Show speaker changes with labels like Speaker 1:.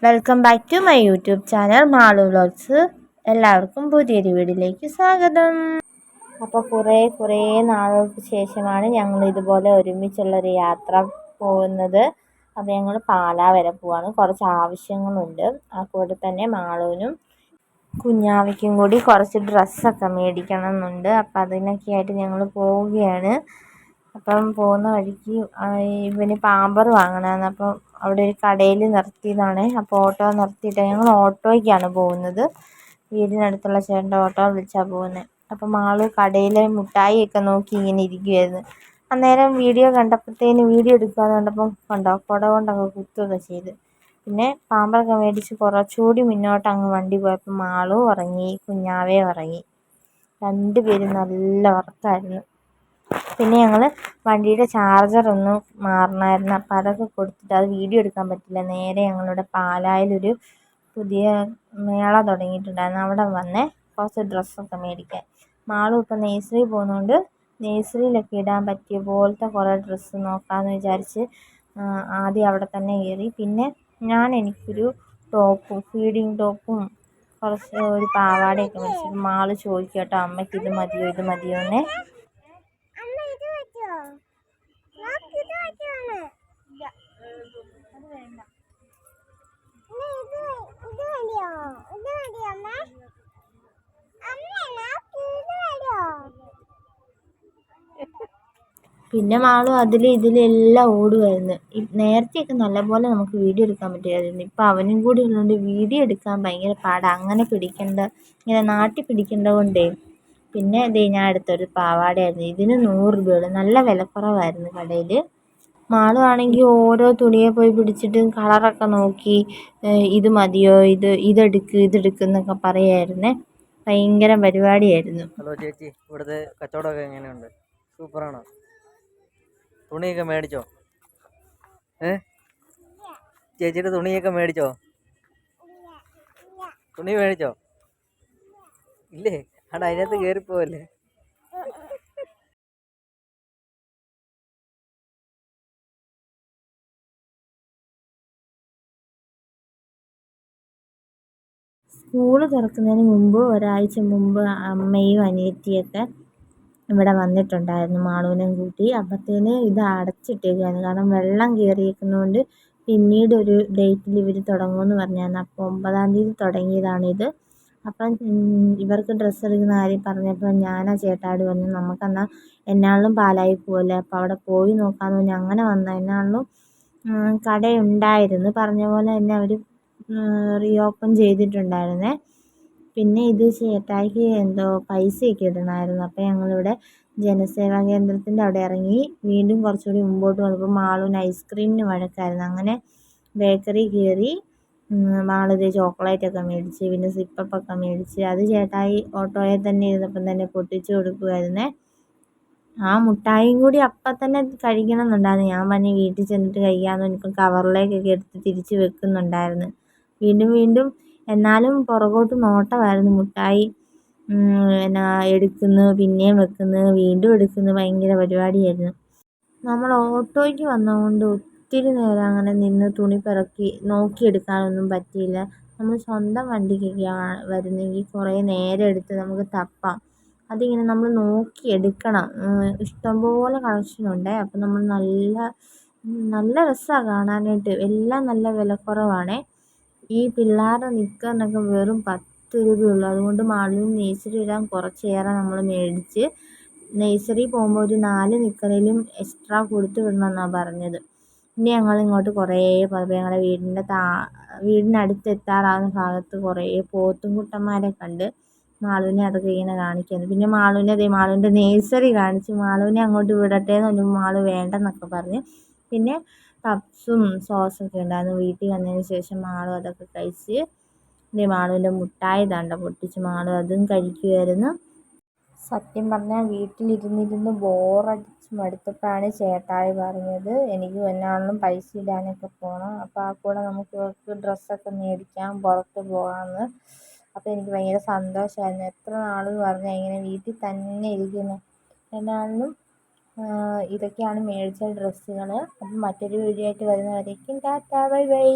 Speaker 1: Welcome back to my YouTube channel Malu vlogs. എല്ലാവർക്കും പുതിയൊരു വീഡിയോയിലേക്ക് സ്വാഗതം. അപ്പോൾ കുറേ നാളുകൾക്ക് ശേഷമാണ് ഞങ്ങൾ ഇതുപോലെ ഒരുമിച്ചുള്ളൊരു യാത്ര പോകുന്നത്. അപ്പോൾ ഞങ്ങൾ പാലാ വരെ പോവാണ്. കുറച്ച് ആവശ്യങ്ങളുണ്ട്. ആ കൂടെ തന്നെ മാളുവിനും കുഞ്ഞാവയ്ക്കും കൂടി കുറച്ച് ഡ്രസ്സൊക്കെ മേടിക്കണം എന്നുണ്ട്. അപ്പം അതിനൊക്കെ ആയിട്ട് ഞങ്ങൾ പോവുകയാണ്. അപ്പം പോകുന്ന വഴിക്ക് ഇവന് പാമ്പർ വാങ്ങണമെന്ന്. അപ്പം അവിടെ ഒരു കടയിൽ നിർത്തിയതാണ്. അപ്പോൾ ഓട്ടോ നിർത്തിയിട്ട് ഞങ്ങൾ ഓട്ടോയ്ക്കാണ് പോകുന്നത്. വീടിനടുത്തുള്ള ചേട്ടൻ്റെ ഓട്ടോ വിളിച്ചാണ് പോകുന്നത്. അപ്പം മാള് കടയിലെ മിഠായിയൊക്കെ നോക്കി ഇങ്ങനെ ഇരിക്കുമായിരുന്നു. അന്നേരം വീഡിയോ കണ്ടപ്പോഴത്തേന് വീഡിയോ എടുക്കാമെന്ന് കണ്ടപ്പോൾ കണ്ടോ കുട കൊണ്ടൊക്കെ കുത്തുകയൊക്കെ ചെയ്ത്. പിന്നെ പാമ്പറൊക്കെ മേടിച്ച് കുറച്ചുകൂടി മുന്നോട്ട് അങ്ങ് വണ്ടി പോയപ്പോൾ മാളും ഉറങ്ങി, കുഞ്ഞാവയും ഉറങ്ങി. രണ്ടുപേരും നല്ല ഉറക്കമായിരുന്നു. പിന്നെ ഞങ്ങൾ വണ്ടിയുടെ ചാർജർ ഒന്ന് മാറണമായിരുന്നു. അപ്പോൾ അതൊക്കെ കൊടുത്തിട്ട് അത് വീഡിയോ എടുക്കാൻ പറ്റില്ല. നേരെ ഞങ്ങളുടെ പാലായിലൊരു പുതിയ മേള തുടങ്ങിയിട്ടുണ്ടായിരുന്നു. അവിടെ വന്ന് കുറച്ച് ഡ്രസ്സൊക്കെ മേടിക്കാൻ. മാളും ഇപ്പോൾ നേഴ്സറി പോകുന്നതുകൊണ്ട് നേഴ്സറിയിലൊക്കെ ഇടാൻ പറ്റിയ പോലത്തെ കുറേ ഡ്രസ്സ് നോക്കാമെന്ന് വിചാരിച്ച് ആദ്യം അവിടെ തന്നെ കയറി. പിന്നെ എനിക്കൊരു ടോപ്പും ഫീഡിങ് ടോപ്പും കുറച്ച് ഒരു പാവാടയൊക്കെ മേടിച്ചു. മാള് ചോദിക്കും കേട്ടോ, അമ്മയ്ക്ക് ഇത് മതിയോ എന്നേ. പിന്നെ മാളും ഇതിലെല്ലാം ഓടുമായിരുന്നു. നേരത്തെയൊക്കെ നല്ലപോലെ നമുക്ക് വീഡിയോ എടുക്കാൻ പറ്റുമായിരുന്നു. ഇപ്പം അവനും കൂടി ഉള്ളതുകൊണ്ട് വീഡിയോ എടുക്കാൻ ഭയങ്കര പാടാണ്. അങ്ങനെ ഇങ്ങനെ നാട്ടി പിടിക്കേണ്ട കൊണ്ടേ. പിന്നെ ഞാൻ എടുത്തൊരു പാവാടയായിരുന്നു. ഇതിന് 100 രൂപയുള്ളൂ. നല്ല വിലക്കുറവായിരുന്നു കടയിൽ. മാളും ആണെങ്കിൽ ഓരോ തുണിയെ പോയി പിടിച്ചിട്ട് കളറൊക്കെ നോക്കി ഇത് മതിയോ, ഇതെടുക്ക് എന്നൊക്കെ പറയായിരുന്നേ. ഭയങ്കര പരിപാടിയായിരുന്നു.
Speaker 2: ഹലോ ചേച്ചി, ഇവിടുത്തെ കച്ചവടമൊക്കെ എങ്ങനെയുണ്ട്? സൂപ്പറാണോ? തുണിയൊക്കെ മേടിച്ചോ? ചേച്ചിയുടെ തുണിയൊക്കെ മേടിച്ചോ? തുണി മേടിച്ചോ? ഇല്ലേ? അവിടെ അതിനകത്ത് കയറിപ്പോവല്ലേ.
Speaker 1: സ്കൂള് തുറക്കുന്നതിന് മുമ്പ് ഒരാഴ്ച മുമ്പ് അമ്മയും അനിയത്തിയൊക്കെ ഇവിടെ വന്നിട്ടുണ്ടായിരുന്നു മാളുവിനെയും കൂട്ടി. അപ്പോഴത്തേന് ഇത് അടച്ചിട്ടേക്കുമായിരുന്നു. കാരണം വെള്ളം കയറിയിരിക്കുന്നതുകൊണ്ട് പിന്നീട് ഒരു ഡേറ്റിൽ ഇവർ തുടങ്ങുമെന്ന് പറഞ്ഞായിരുന്നു. അപ്പോൾ 9-ാം തീയതി തുടങ്ങിയതാണിത്. അപ്പം ഇവർക്ക് ഡ്രസ്സ് എടുക്കുന്ന കാര്യം പറഞ്ഞപ്പോൾ ഞാൻ ചേട്ടായോട് പറഞ്ഞു, നമുക്കെന്നാൽ എന്നാളിലും പാലായി പോവല്ലേ, അപ്പോൾ അവിടെ പോയി നോക്കാമെന്ന് പറഞ്ഞ് അങ്ങനെ വന്നാൽ. എന്നാളിലും കടയുണ്ടായിരുന്നു, പറഞ്ഞ പോലെ തന്നെ അവർ റീഓപ്പൺ ചെയ്തിട്ടുണ്ടായിരുന്നേ. പിന്നെ ഇത് ചേട്ടായിക്ക് എന്തോ പൈസയൊക്കെ ഇടണമായിരുന്നു. അപ്പോൾ ഞങ്ങളിവിടെ ജനസേവാ കേന്ദ്രത്തിൻ്റെ അവിടെ ഇറങ്ങി. വീണ്ടും കുറച്ചുകൂടി മുമ്പോട്ട് വന്നപ്പോൾ മാളുവിന് ഐസ്ക്രീമിന് വഴക്കായിരുന്നു. അങ്ങനെ ബേക്കറി കയറി മാളിത് ചോക്ലേറ്റൊക്കെ മേടിച്ച്, പിന്നെ സിപ്പപ്പൊക്കെ മേടിച്ച്. അത് ചേട്ടായി ഓട്ടോയിൽ തന്നെ ഇരുന്നപ്പം തന്നെ പൊട്ടിച്ച് കൊടുക്കുമായിരുന്നേ. ആ മുട്ടായും കൂടി അപ്പം തന്നെ കഴിക്കണം എന്നുണ്ടായിരുന്നു. ഞാൻ പറഞ്ഞ് വീട്ടിൽ ചെന്നിട്ട് കഴിക്കാമെന്ന് പറഞ്ഞപ്പോൾ കവറിലേക്കൊക്കെ എടുത്ത് തിരിച്ച് വെക്കുന്നുണ്ടായിരുന്നു. വീണ്ടും എന്നാലും പുറകോട്ട് നോട്ടമായിരുന്നു. മുട്ടായി എടുക്കുന്നു, പിന്നെയും വെക്കുന്നു, വീണ്ടും എടുക്കുന്നു. ഭയങ്കര പരിപാടിയായിരുന്നു. നമ്മൾ ഓട്ടോയ്ക്ക് വന്നതുകൊണ്ട് ഒത്തിരി നേരം അങ്ങനെ നിന്ന് തുണി പെറുക്കി നോക്കിയെടുക്കാനൊന്നും പറ്റിയില്ല. നമ്മൾ സ്വന്തം വണ്ടിക്കൊക്കെയാണ് വരുന്നതെങ്കിൽ കുറേ നേരം എടുത്ത് നമുക്ക് തപ്പാം. അതിങ്ങനെ നമ്മൾ നോക്കിയെടുക്കണം. ഇഷ്ടംപോലെ കളക്ഷനുണ്ട്. അപ്പം നമ്മൾ നല്ല രസമാണ് കാണാനായിട്ട്. എല്ലാം നല്ല വിലക്കുറവാണേ. ഈ പിള്ളേരുടെ നിക്കറിനൊക്കെ വെറും 10 രൂപയുള്ളൂ. അതുകൊണ്ട് മാളുവിന് നേഴ്സറി ഇടാൻ കുറച്ചേറെ നമ്മൾ മേടിച്ച്. നേഴ്സറി പോകുമ്പോൾ ഒരു 4 നിക്കറിലും എക്സ്ട്രാ കൊടുത്ത് വിടണമെന്നാണ് പറഞ്ഞത്. പിന്നെ ഞങ്ങളിങ്ങോട്ട് കുറേ പോയപ്പോൾ ഞങ്ങളുടെ വീടിനടുത്ത് എത്താറാവുന്ന ഭാഗത്ത് കുറേ പോത്തും കുട്ടന്മാരെ കണ്ട്. മാളുവിനെ അതൊക്കെ ഇങ്ങനെ കാണിക്കുന്നു. പിന്നെ മാളുവിൻ്റെ നേഴ്സറി കാണിച്ച്. മാളുവിനെ അങ്ങോട്ട് വിടട്ടെ എന്ന് പറഞ്ഞപ്പോൾ മാളു വേണ്ടെന്നൊക്കെ പറഞ്ഞ്. പിന്നെ പപ്സും സോസൊക്കെ ഉണ്ടായിരുന്നു. വീട്ടിൽ വന്നതിന് ശേഷം മാളു അതൊക്കെ കഴിച്ച്. മാളുവിൻ്റെ മുട്ടായി പൊട്ടിച്ച് മാളു അതും കഴിക്കുമായിരുന്നു. സത്യം പറഞ്ഞാൽ വീട്ടിലിരുന്നിരുന്ന് ബോറടിച്ച് മടുത്തപ്പോഴാണ് ചേട്ടായി പറഞ്ഞത്, എനിക്ക് എന്നാളിലും പൈസ ഇടാനൊക്കെ പോകണം. അപ്പോൾ ആ കൂടെ നമുക്ക് ഡ്രസ്സൊക്കെ മേടിക്കാം, പുറത്ത് പോകാമെന്ന്. അപ്പോൾ എനിക്ക് ഭയങ്കര സന്തോഷമായിരുന്നു. എത്ര നാളെന്ന് പറഞ്ഞാൽ ഇങ്ങനെ വീട്ടിൽ തന്നെ ഇരിക്കുന്നു. എന്നാളിലും ഇതൊക്കെയാണ് മേടിച്ച ഡ്രസ്സുകൾ. അപ്പം മറ്റൊരു വീഡിയോ ആയിട്ട് വരുന്നവരേക്കും ടാറ്റാ, ബൈ ബൈ.